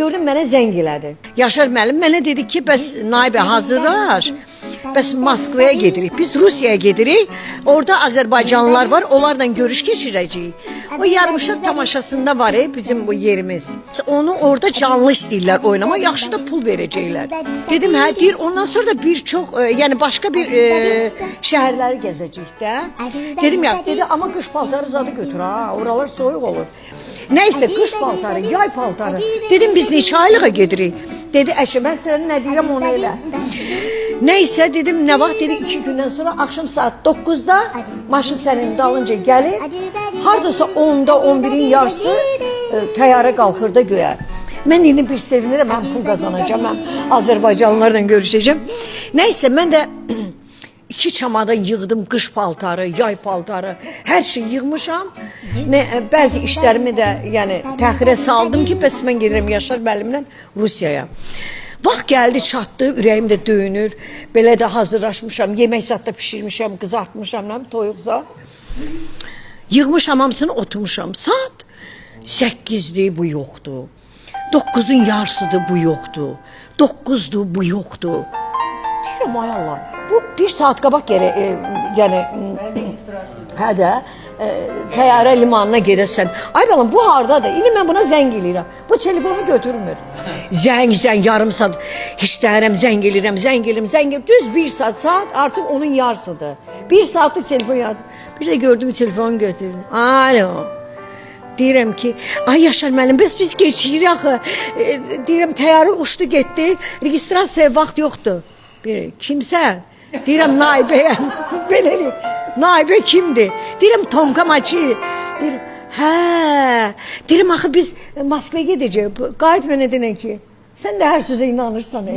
gördüm mənə zəng elədi. Yaşar müəllim mənə dedi ki, bəs Naibə hazırlaş. Bəs Moskvaya gedirik. Biz Rusiyaya gedirik. Orada Azərbaycanlılar var. Onlarla görüş keçirəcəyik. O yarımşıq tamaşasında var bizim bu yerimiz. Onu orada canlı istəyirlər oynama. Yaxşı da pul verəcəklər. Dedim hə, deyir. Ondan sonra da bir çox, yəni başqa bir şəhərləri gəzəcəyik də. Dedim ya, dedi amma qış paltarı zadı götür ha. Oralar soyuq olur. Nəysə qış paltarı, yay paltarı. Dedim biz neçə aylığa gedirik. Dedi əşə mən sənə nə deyirəm onu elə. Nəysə dedim nə vaxt dedi 2 gündən sonra axşam saat 9-da maşın sənin dalınca gəlir. Hardasa 10-da 11-in yarısı təyyarə qalxır da göyə. Mən indi bir sevinirəm, mən pul qazanacağam, mən Azərbaycanlılarla görüşəcəm. Nəysə mən də 2 çamadan yığdım qış paltarı, yay paltarı, hər şey yığmışam. Bəzi işlərimi də yəni təxirə saldım ki, bəs mən gedirəm Yaşar müəllimlə Rusiyaya. Vaxt gəldi, çatdı, ürəyim də döyünür. Belə də hazırlaşmışam, yemək zat da pişirmişəm, qızartmışam, toyuqza. Yığmışam, hamısını oturmuşam. Saat 8-dir, bu yoxdur. 9-un yarısıdır, bu yoxdur. 9-dur, bu yoxdur. Deyirəm, ay Allah, bu 1 saat qabaq yəni, hə də, təyyarə limanına gedəsən. Ay balam, bu hardadır? İndi mən buna zəng eləyirəm. Bu telefonu götürmür. Zəng, yarım saat işləyirəm, zəng eləyirəm. Düz 1 saat, artıq onun yarısıdır. 1 saatlı telefon yazdı. Bir də gördüm, telefonu götürdüm. Alo. Deyirəm ki, ay Yaşar müəllim, biz geçirik axı. Deyirəm, təyyarə uçdu, getdi. Registrasiyaya vaxt yoxdur. Kimsə? Deyirəm, Naibəyə. Beləyik. Naibə kimdir? Deyirəm, Tomka maçı. Deyirəm, hə. Deyirəm, axı biz Moskvaya gedəcəyik. Qayıt mənə denən ki, sən də hər sözə inanırsan.